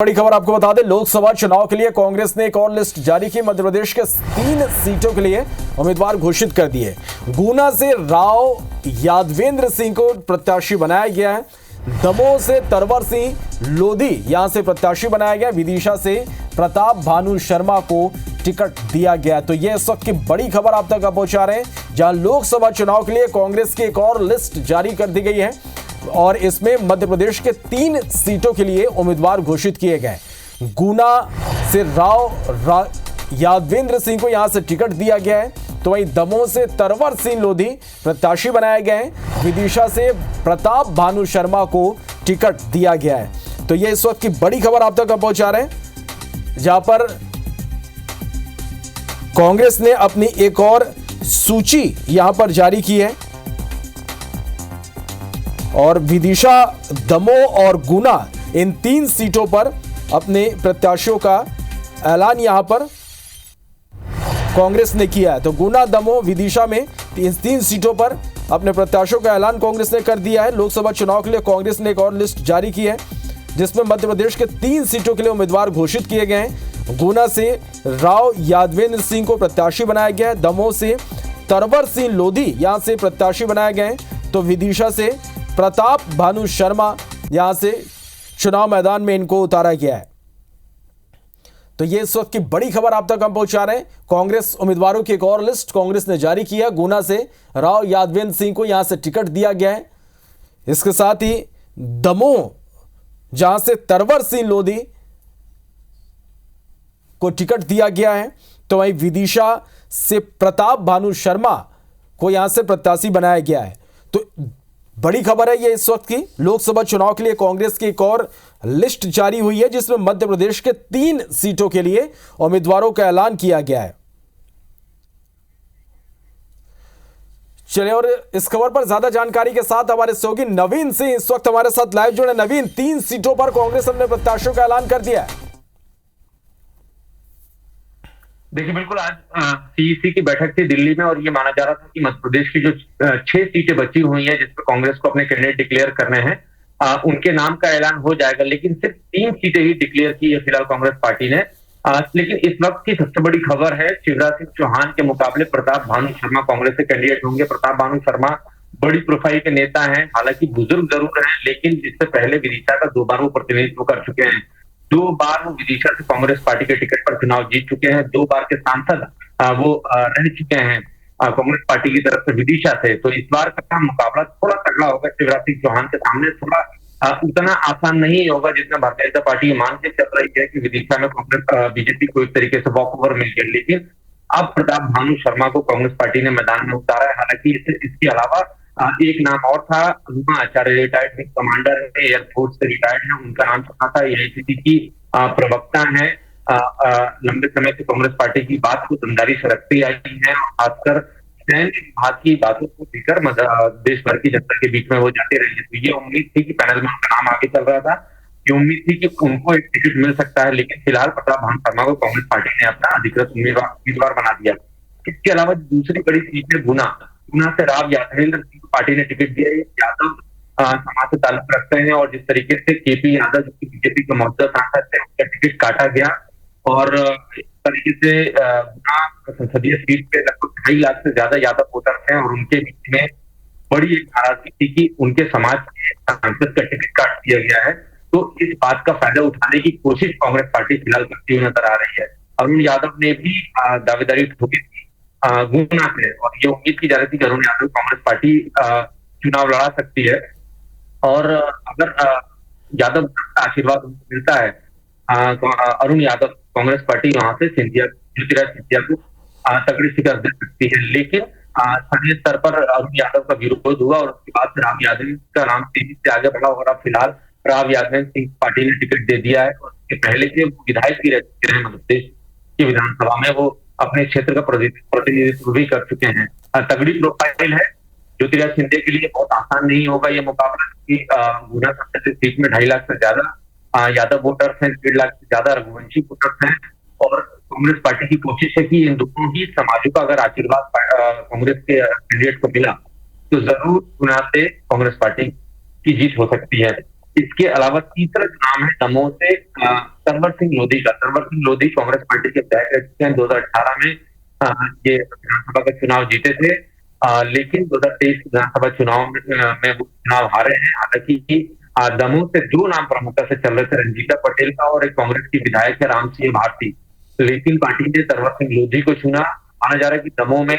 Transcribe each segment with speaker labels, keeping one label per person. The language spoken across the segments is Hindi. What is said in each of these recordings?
Speaker 1: बड़ी खबर आपको बता दें, लोकसभा चुनाव के लिए कांग्रेस ने एक और लिस्ट जारी की। मध्य प्रदेश के 3 सीटों के लिए उम्मीदवार घोषित कर दिए। गुना से राव यादवेंद्र सिंह को प्रत्याशी बनाया गया है। दमोह से तरवर सिंह लोधी यहां से प्रत्याशी बनाया गया। विदिशा से प्रताप भानु शर्मा को टिकट दिया गया। तो यह इस वक्त की बड़ी खबर आप तक पहुंचा रहे हैं, जहां लोकसभा चुनाव के लिए कांग्रेस की एक और लिस्ट जारी कर दी गई है और इसमें मध्य प्रदेश के 3 सीटों के लिए उम्मीदवार घोषित किए गए। गुना से राव यादवेंद्र सिंह को यहां से टिकट दिया गया है, तो वहीं दमोह से तरवर सिंह लोधी प्रत्याशी बनाए गए हैं। विदिशा से प्रताप भानु शर्मा को टिकट दिया गया है। तो यह इस वक्त की बड़ी खबर आप तक पहुंचा रहे हैं, जहां पर कांग्रेस ने अपनी एक और सूची यहां पर जारी की है और विदिशा, दमोह और गुना इन 3 सीटों पर अपने प्रत्याशियों का ऐलान यहां पर कांग्रेस ने किया है। तो गुना, दमोह, विदिशा में इन 3 सीटों पर अपने प्रत्याशियों का ऐलान कांग्रेस ने कर दिया है। लोकसभा चुनाव के लिए कांग्रेस ने एक और लिस्ट जारी की है, जिसमें मध्य प्रदेश के 3 सीटों के लिए उम्मीदवार घोषित किए गए हैं। गुना से राव यादवेंद्र सिंह को प्रत्याशी बनाया गया है। दमोह से तरवर सिंह लोधी यहां से प्रत्याशी बनाए गए हैं। तो विदिशा से प्रताप भानु शर्मा यहां से चुनाव मैदान में इनको उतारा गया है। तो ये इस वक्त की बड़ी खबर आप तक हम पहुंचा रहे हैं। कांग्रेस उम्मीदवारों की एक और लिस्ट कांग्रेस ने जारी की है। गुना से राव यादवेंद्र सिंह को यहां से टिकट दिया गया है। इसके साथ ही दमोह, जहां से तरवर सिंह लोधी को टिकट दिया गया है, तो वहीं विदिशा से प्रताप भानु शर्मा को यहां से प्रत्याशी बनाया गया है। तो बड़ी खबर है ये इस वक्त की। लोकसभा चुनाव के लिए कांग्रेस की एक और लिस्ट जारी हुई है, जिसमें मध्य प्रदेश के 3 सीटों के लिए उम्मीदवारों का ऐलान किया गया है। चलिए, और इस खबर पर ज्यादा जानकारी के साथ हमारे सहयोगी नवीन सिंह इस वक्त हमारे साथ लाइव जुड़े। नवीन, 3 सीटों पर कांग्रेस अपने प्रत्याशियों का ऐलान कर दिया है।
Speaker 2: देखिए, बिल्कुल आज सीईसी की बैठक थी दिल्ली में और ये माना जा रहा था कि मध्य प्रदेश की जो 6 सीटें बची हुई हैं, जिसमें कांग्रेस को अपने कैंडिडेट डिक्लेयर करने हैं, उनके नाम का ऐलान हो जाएगा। लेकिन सिर्फ 3 सीटें ही डिक्लेयर की है फिलहाल कांग्रेस पार्टी ने। लेकिन इस वक्त की सबसे बड़ी खबर है, शिवराज सिंह चौहान के मुकाबले प्रताप भानु शर्मा कांग्रेस से कैंडिडेट होंगे। प्रताप भानु शर्मा बड़ी प्रोफाइल के नेता हैं, हालांकि बुजुर्ग जरूर हैं, लेकिन इससे पहले विदिशा का 2 बार वो प्रतिनिधित्व कर चुके हैं। 2 बार वो विदिशा से कांग्रेस पार्टी के टिकट पर चुनाव जीत चुके हैं। 2 बार के सांसद वो रह चुके हैं कांग्रेस पार्टी की तरफ से विदिशा से। तो इस बार का मुकाबला थोड़ा तगड़ा होगा शिवराज सिंह चौहान के सामने। थोड़ा उतना आसान नहीं होगा जितना भारतीय जनता पार्टी मान के चल रही है कि विदिशा में कांग्रेस बीजेपी को एक तरीके से वॉक ओवर मिल गया। लेकिन अब प्रताप भानु शर्मा को कांग्रेस पार्टी ने मैदान में उतारा है। हालांकि इसके अलावा एक नाम और था, अनुमा आचार्य, रिटायर्ड विंग कमांडर है, एयरफोर्स से रिटायर्ड है, उनका नाम सुना था। एआईसीसी की प्रवक्ता है, लंबे समय से कांग्रेस पार्टी की बात को दमदारी से रखती आई है, खासकर सैन्य विभाग की बातों को लेकर देश भर की जनता के बीच में वो जाते रहे। तो ये उम्मीद थी कि पैनल में उनका नाम आगे चल रहा था, ये उम्मीद थी कि उनको एक टिकट मिल सकता है। लेकिन फिलहाल प्रताप भानु शर्मा को कांग्रेस पार्टी ने अपना अधिकृत उम्मीदवार बना दिया। इसके अलावा दूसरी बड़ी सीट है गुना से राव यादवेंद्र सिंह को पार्टी ने टिकट दिया। यादव समाज से ताल्लुक रखते हैं और जिस तरीके से केपी यादव, जो कि बीजेपी के मौजूदा सांसद थे, उनका टिकट काटा गया और इस तरीके से गुना संसदीय सीट पे लगभग 2.5 लाख से ज्यादा यादव वोटर हैं और उनके बीच में बड़ी एक नाराजगी थी कि उनके समाज के सांसद का टिकट काट दिया गया है। तो इस बात का फायदा उठाने की कोशिश कांग्रेस पार्टी फिलहाल करती हुई नजर आ रही है। अरुण यादव ने भी दावेदारी ठोकी थी गुना से और ये उम्मीद की जा रही थी कि अरुण यादव कांग्रेस पार्टी चुनाव लड़ा सकती है और अगर यादव का आशीर्वाद उनको मिलता है तो अरुण यादव कांग्रेस पार्टी वहां से ज्योतिराज सिंधिया को तगड़ी शिकस्त दे सकती है। लेकिन स्थानीय स्तर पर अरुण यादव का विरोध हुआ और उसके बाद राव यादव का नाम तेजी से आगे बढ़ा और अब फिलहाल राव यादवेंद्र सिंह पार्टी ने टिकट दे दिया है। और उसके पहले से विधायक भी रह चुके हैं, मध्य प्रदेश की विधानसभा में वो अपने क्षेत्र का प्रतिनिधित्व भी कर चुके हैं। तगड़ी प्रोफाइल है। ज्योतिराज सिंधिया के लिए बहुत आसान नहीं होगा ये मुकाबला, क्योंकि गुना संसदीय सीट में 2.5 लाख से ज्यादा यादव वोटर्स हैं, 1.5 लाख से ज्यादा रघुवंशी वोटर्स हैं और कांग्रेस पार्टी की कोशिश है कि इन दोनों ही समाजों का अगर आशीर्वाद कांग्रेस के कैंडिडेट को मिला तो जरूर गुना से कांग्रेस पार्टी की जीत हो सकती है। इसके अलावा तीसरा चुनाव है दमोह से सरवर सिंह लोधी का। सरवर सिंह लोधी कांग्रेस पार्टी के विधायक रह चुके हैं। 2018 में ये विधानसभा का चुनाव जीते थे, लेकिन 2023 विधानसभा चुनाव में वो चुनाव हारे हैं। हालांकि दमोह से दो नाम प्रमुखता से चल रहे थे, रंजीता पटेल का और एक कांग्रेस की विधायक है राम सिंह भारती, लेकिन पार्टी ने सरवर सिंह लोधी को चुना। माना जा रहा है कि दमोह में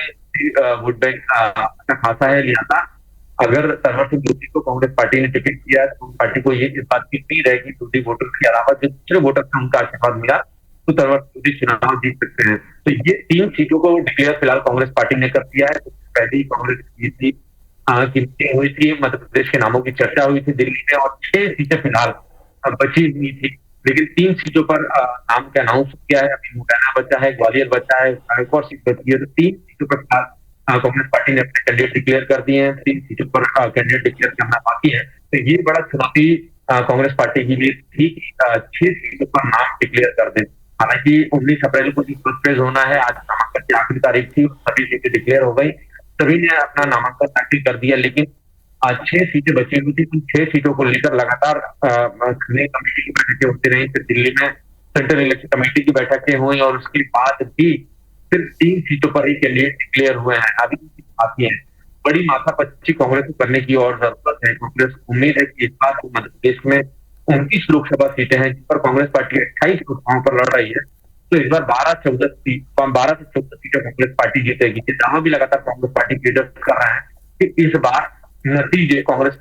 Speaker 2: वोट बैंक अच्छा खासा है, लिहाजा अगर सरवर सिंह लोधी को कांग्रेस पार्टी ने टिकट दिया तो पार्टी को ये इस बात की उम्मीद है कि लोधी वोटर्स के अलावा जो दूसरे वोटर्स को उनका आशीर्वाद मिला तो सरवर सिंह लोधी चुनाव जीत सकते हैं। तो ये 3 सीटों को डिक्लेयर फिलहाल कांग्रेस पार्टी ने कर दिया है। तो पहले ही कांग्रेस की मीटिंग हुई थी, मध्य प्रदेश के नामों की चर्चा हुई थी दिल्ली में, और 6 सीटें फिलहाल बची हुई थी, लेकिन 3 सीटों पर नाम का अनाउंस किया है। अभी मुरैना बचा है, ग्वालियर बचा है, एक और सीट बची है। तो 3 सीटों पर फिलहाल कांग्रेस पार्टी ने अपने कैंडिडेट डिक्लेयर कर दिए हैं। 3 सीटों पर कैंडिडेट डिक्लेयर करना बाकी है। तो ये बड़ा चुनौती कांग्रेस पार्टी के लिए थी कि 6 सीटों पर नाम डिक्लेयर कर दें। हालांकि 19 अप्रैल को फर्स्ट फेज होना है, आज नामांकन की आखिरी तारीख थी, सभी सीटें डिक्लेयर हो गई, सभी ने अपना नामांकन दाखिल कर दिया, लेकिन आज 6 सीटें बची हुई थी। तो 6 सीटों को लेकर लगातार कमेटी की बैठकें होती रही। फिर दिल्ली में सेंट्रल इलेक्शन कमेटी की बैठकें हुई और उसके बाद भी सिर्फ 3 सीटों पर ही कैंडिडेट डिक्लेयर हुए हैं। अभी बाकी है, बड़ी माथापच्ची कांग्रेस को करने की और जरूरत है। कांग्रेस को उम्मीद है कि इस बार मध्य प्रदेश में 29 लोकसभा सीटें हैं, जिस पर कांग्रेस पार्टी 28 लोकसभाओं पर लड़ रही है। तो इस बार 12 से 14 सीटें कांग्रेस पार्टी जीतेगी। ये दावा भी लगातार कांग्रेस पार्टी के लीडर कर रहे हैं कि इस बार नतीजे कांग्रेस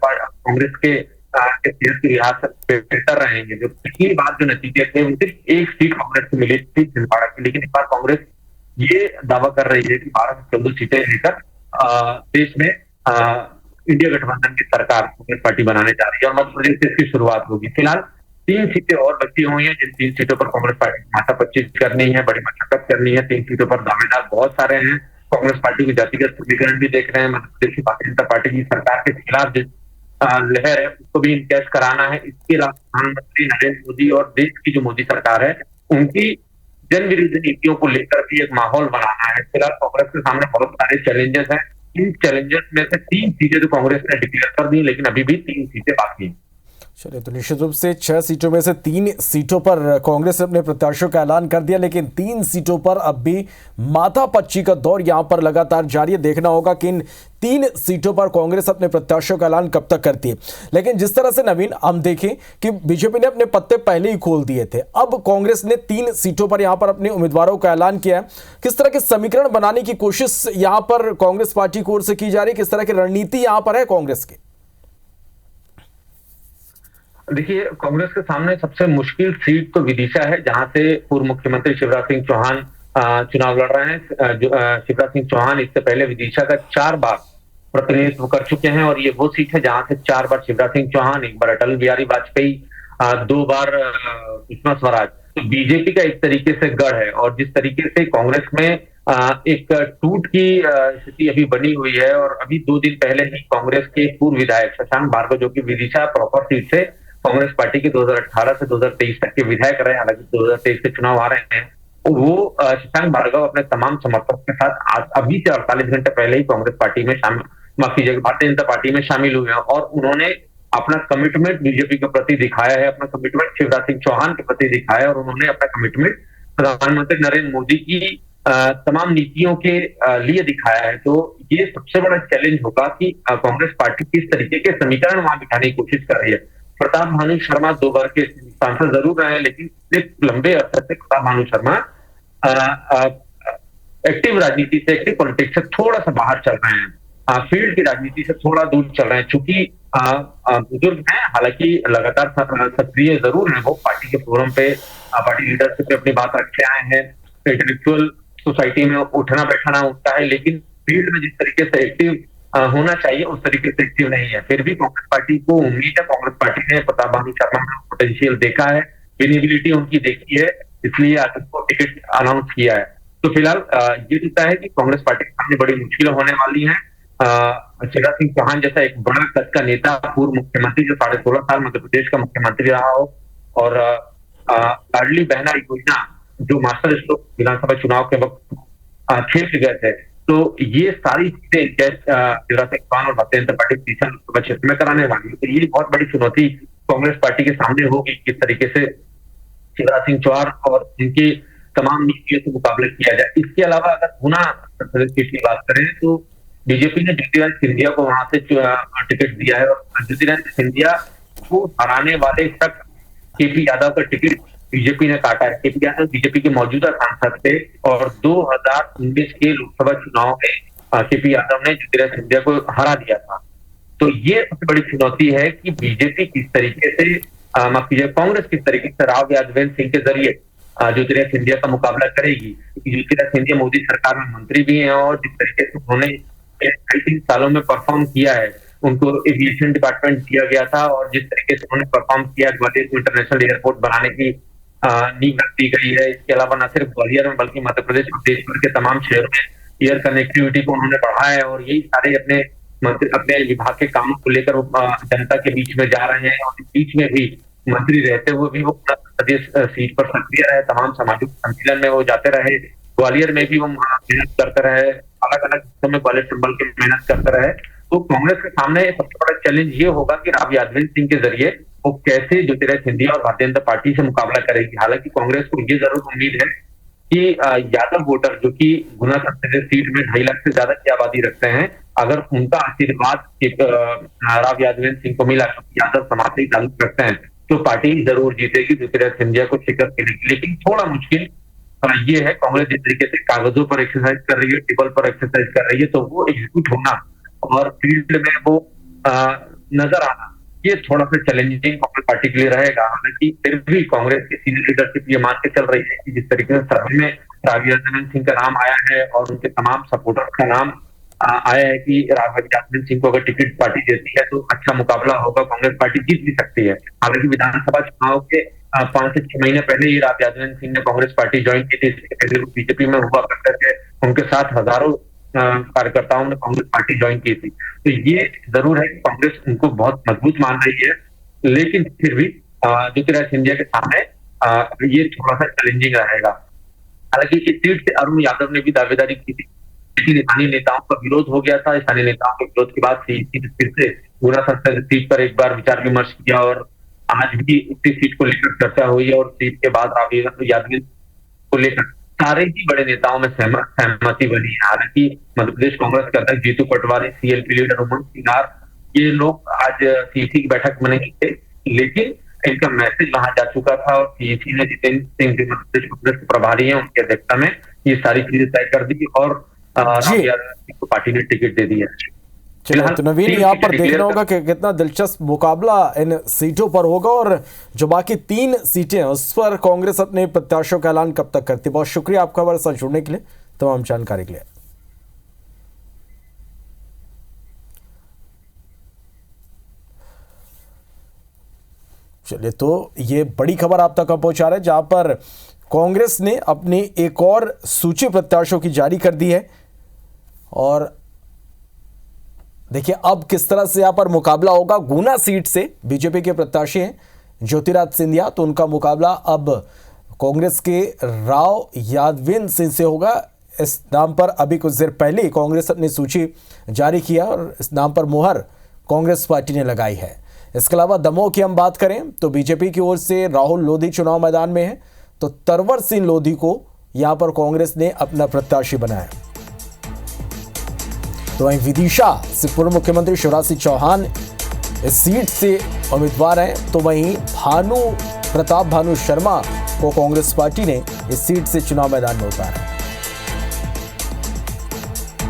Speaker 2: के के लिहाज से बेहतर रहेंगे। जो पिछली बार जो नतीजे थे वो सिर्फ 1 सीट कांग्रेस को मिली थी छिंदवाड़ा की, लेकिन इस बार कांग्रेस ये दावा कर रही है कि 12 से 14 सीटें लेकर देश में इंडिया गठबंधन की सरकार कांग्रेस पार्टी बनाने जा रही है और मध्य प्रदेश से इसकी शुरुआत होगी। फिलहाल 3 सीटें और बची हुई हैं, जिन 3 सीटों पर कांग्रेस पार्टी को माथापच्ची करनी है, बड़ी मशक्कत करनी है। 3 सीटों पर दावेदार बहुत सारे हैं। कांग्रेस पार्टी के जातिगत समीकरण भी देख रहे हैं। मध्य प्रदेश की भारतीय जनता पार्टी की सरकार के खिलाफ जो लहर है उसको भी इनकैश कराना है। इसके अलावा प्रधानमंत्री नरेंद्र मोदी और देश की जो मोदी सरकार है उनकी जन विरोधी नीतियों को लेकर भी एक माहौल बनाना है। फिलहाल कांग्रेस के सामने बहुत सारे चैलेंजेस हैं। इन चैलेंजेस में से 3 सीटें तो कांग्रेस ने डिक्लेयर कर दी, लेकिन अभी भी 3 सीटें बाकी हैं।
Speaker 1: चलिए, तो निश्चित रूप से 6 सीटों में से 3 सीटों पर कांग्रेस ने अपने प्रत्याशियों का ऐलान कर दिया, लेकिन 3 सीटों पर अब भी माथापच्ची का दौर यहां पर लगातार जारी है। देखना होगा कि इन 3 सीटों पर कांग्रेस अपने प्रत्याशियों का ऐलान कब तक करती है। लेकिन जिस तरह से नवीन हम देखें कि बीजेपी ने अपने पत्ते पहले ही खोल दिए थे, अब कांग्रेस ने 3 सीटों पर यहां पर अपने उम्मीदवारों का ऐलान किया है। किस तरह के समीकरण बनाने की कोशिश यहां पर कांग्रेस पार्टी की ओर से की जा रही है, किस तरह की रणनीति यहां पर है कांग्रेस की?
Speaker 2: देखिए, कांग्रेस के सामने सबसे मुश्किल सीट तो विदिशा है, जहां से पूर्व मुख्यमंत्री शिवराज सिंह चौहान चुनाव लड़ रहे हैं। शिवराज सिंह चौहान इससे पहले विदिशा का 4 बार प्रतिनिधित्व कर चुके हैं और ये वो सीट है जहां से 4 बार शिवराज सिंह चौहान, 1 बार अटल बिहारी वाजपेयी, 2 बार सुषमा स्वराज। तो बीजेपी का एक तरीके से गढ़ है और जिस तरीके से कांग्रेस में एक टूट की स्थिति अभी बनी हुई है और अभी 2 दिन पहले ही कांग्रेस के पूर्व विधायक शशांक भार्गव, जो कि विदिशा प्रॉपर सीट से कांग्रेस पार्टी के 2018 से 2023 तक के विधायक रहे, हालांकि 2023 के चुनाव आ रहे हैं, वो शशांक भार्गव अपने तमाम समर्थकों के साथ अभी से 48 घंटे पहले ही कांग्रेस पार्टी में शामिल, माफ कीजिएगा, भारतीय जनता पार्टी में शामिल हुए हैं और उन्होंने अपना कमिटमेंट बीजेपी के प्रति दिखाया है, अपना कमिटमेंट शिवराज सिंह चौहान के प्रति दिखाया है और उन्होंने अपना कमिटमेंट प्रधानमंत्री नरेंद्र मोदी की तमाम नीतियों के लिए दिखाया है। तो ये सबसे बड़ा चैलेंज होगा कि कांग्रेस पार्टी किस तरीके के समीकरण वहां बिठाने की कोशिश कर रही है। प्रताप भानु शर्मा 2 बार के सांसद जरूर रहे हैं, लेकिन एक लंबे अरसे से प्रताप भानु शर्मा एक्टिव राजनीति से, एक्टिव पॉलिटिक्स से थोड़ा सा बाहर चल रहे हैं, फील्ड की राजनीति से थोड़ा दूर चल रहे हैं। चूंकि बुजुर्ग हैं, हालांकि लगातार सक्रिय जरूर हैं, वो पार्टी के फोरम पे, पार्टी लीडरशिप पे अपनी बात रखे आए हैं, इंटेलेक्चुअल सोसाइटी में उठना बैठना उठता है, लेकिन फील्ड में जिस तरीके से एक्टिव होना चाहिए उस तरीके से एक्टिव नहीं है। फिर भी कांग्रेस पार्टी को उम्मीद है, कांग्रेस पार्टी ने प्रताप भानु शर्मा में पोटेंशियल देखा है, विनेबिलिटी उनकी देखी है, इसलिए आज उसको टिकट अनाउंस किया है। तो फिलहाल ये दिखता है कि कांग्रेस पार्टी के सामने बड़ी मुश्किलें होने वाली हैं। शिवराज सिंह चौहान जैसा एक बड़ा कद का नेता, पूर्व मुख्यमंत्री जो 16.5 साल मध्य प्रदेश का मुख्यमंत्री रहा हो, और लाडली बहना योजना जो मास्टर स्ट्रोक विधानसभा चुनाव के वक्त खेल गए थे, तो ये सारी चीजें शिवराज सिंह चौहान और भारतीय जनता पार्टी लोकसभा क्षेत्र में कराने वाली है। तो ये बहुत बड़ी चुनौती कांग्रेस पार्टी के सामने होगी किस तरीके से शिवराज सिंह चौहान और उनकी तमाम नीतियों से मुकाबला किया जाए। इसके अलावा अगर गुना सीट की बात करें तो बीजेपी ने ज्योतिरादित्य सिंधिया को वहां से टिकट दिया है और ज्योतिरादित्य सिंधिया को हराने वाले तक केपी यादव का टिकट बीजेपी ने काटा है। केपी यादव बीजेपी के मौजूदा सांसद थे और 2019 के लोकसभा चुनाव में केपी यादव ने ज्योतिरादित्य सिंधिया को हरा दिया था। तो ये सबसे बड़ी चुनौती है कि बीजेपी किस तरीके से माफ कीजिए कांग्रेस किस तरीके से राव यादवेंद्र सिंह के जरिए ज्योतिरादित्य सिंधिया का मुकाबला करेगी। ज्योतिरादित्य सिंधिया मोदी सरकार में मंत्री भी हैं और जिस तरीके से उन्होंने 3 सालों में परफॉर्म किया है, उनको एविएशन डिपार्टमेंट दिया गया था और जिस तरीके से उन्होंने परफॉर्म किया ग्वालियर में इंटरनेशनल एयरपोर्ट बनाने की नींव रख दी गई है। इसके अलावा न सिर्फ ग्वालियर में बल्कि मध्य प्रदेश और देश भर के तमाम शहरों में एयर कनेक्टिविटी को उन्होंने बढ़ाया है और यही सारे अपने विभाग के कामों को लेकर जनता के बीच में जा रहे हैं। और इस बीच में भी मंत्री रहते हुए भी वो प्रदेश सीट पर सक्रिय रहे, तमाम सामाजिक संमेलन में वो जाते रहे, ग्वालियर में भी वो मेहनत करते रहे, अलग अलग हिस्सों में ग्वालियर संभल के मेहनत करते रहे। तो कांग्रेस के सामने सबसे बड़ा चैलेंज ये होगा कि राव यादवेंद्र सिंह के जरिए वो कैसे ज्योतिरादित्य सिंधिया और भारतीय जनता पार्टी से मुकाबला करेगी। हालांकि कांग्रेस को ये जरूर उम्मीद है कि यादव वोटर जो कि गुना संसदीय सीट में 2.5 लाख से ज्यादा की आबादी रखते हैं, अगर उनका आशीर्वाद राव यादवेंद्र सिंह को मिला, यादव समाज से ताल्लुक रखते हैं, तो पार्टी जरूर जीतेगी ज्योतिरादित्य सिंधिया को शिकस्त के लिए। लेकिन थोड़ा मुश्किल ये है, कांग्रेस जिस तरीके से कागजों पर एक्सरसाइज कर रही है, टेबल पर एक्सरसाइज कर रही है, तो वो एग्जीक्यूट होना और फील्ड में वो नजर आना ये थोड़ा सा चैलेंजिंग कांग्रेस पार्टी के लिए रहेगा। हालांकि फिर भी कांग्रेस की सीनियर लीडरशिप ये मान के चल रही है कि जिस तरीके से सभी में राव यादवेंद्र सिंह का नाम आया है और उनके तमाम सपोर्टर्स का नाम आया है कि राव यादवेंद्र सिंह को अगर टिकट पार्टी देती है तो अच्छा मुकाबला होगा, कांग्रेस पार्टी जीत भी सकती है। हालांकि विधानसभा चुनाव के 5 से 6 महीने पहले ही राव यादवेंद्र सिंह ने कांग्रेस पार्टी ज्वाइन की थी। इससे पहले वो बीजेपी में हुआ करते थे, उनके साथ हजारों कार्यकर्ताओं ने कांग्रेस पार्टी ज्वाइन की थी। तो ये जरूर है कि कांग्रेस उनको बहुत मजबूत मान रही है, लेकिन फिर भी ज्योतिरादित्य सिंधिया के सामने ये थोड़ा सा चैलेंजिंग रहेगा। हालांकि इस सीट से अरुण यादव ने भी दावेदारी की थी, लेकिन स्थानीय नेताओं का विरोध हो गया था। स्थानीय नेताओं के विरोध के बाद फिर से गुना संसदीय सीट पर एक बार विचार विमर्श किया और आज भी उसी सीट को लेकर चर्चा हुई और सीट के बाद राव यादवेंद्र को लेकर सारे ही बड़े नेताओं में सहमति बनी है। हालांकि मध्य प्रदेश कांग्रेस के अध्यक्ष जीतू पटवारी, सीएलपी लीडर उमंग सिंगार, ये लोग आज सीईसी की बैठक में नहीं थे, लेकिन इनका मैसेज वहां जा चुका था और सीईसी ने जितेंद्र सिंह जो मध्य प्रदेश कांग्रेस के प्रभारी हैं उनकी अध्यक्षता में ये सारी चीजें तय कर दी और राव यादव सिंह को पार्टी ने टिकट दे दिया।
Speaker 1: चलिए, तो नवीन यहाँ पर देखना होगा कि कितना दिलचस्प मुकाबला इन सीटों पर होगा और जो बाकी 3 सीटें हैं उस पर कांग्रेस अपने प्रत्याशियों का ऐलान कब तक करती है। बहुत शुक्रिया आपका हमारे साथ जुड़ने के लिए, तमाम जानकारी के लिए। चलिए, तो ये बड़ी खबर आप तक पहुंचा रहे हैं जहां पर कांग्रेस ने अपनी एक और सूची प्रत्याशियों की जारी कर दी है और देखिए अब किस तरह से यहां पर मुकाबला होगा। गुना सीट से बीजेपी के प्रत्याशी हैं ज्योतिरादित्य सिंधिया, तो उनका मुकाबला अब कांग्रेस के राव यादवेंद्र सिंह से होगा। इस नाम पर अभी कुछ देर पहले कांग्रेस अपनी सूची जारी किया और इस नाम पर मुहर कांग्रेस पार्टी ने लगाई है। इसके अलावा दमोह की हम बात करें तो बीजेपी की ओर से राहुल लोधी चुनाव मैदान में है, तो तरवर सिंह लोधी को यहां पर कांग्रेस ने अपना प्रत्याशी बनाया। तो वहीं विदिशा से पूर्व मुख्यमंत्री शिवराज सिंह चौहान इस सीट से उम्मीदवार हैं, तो वहीं भानु शर्मा को कांग्रेस पार्टी ने इस सीट से चुनाव मैदान में उतारा।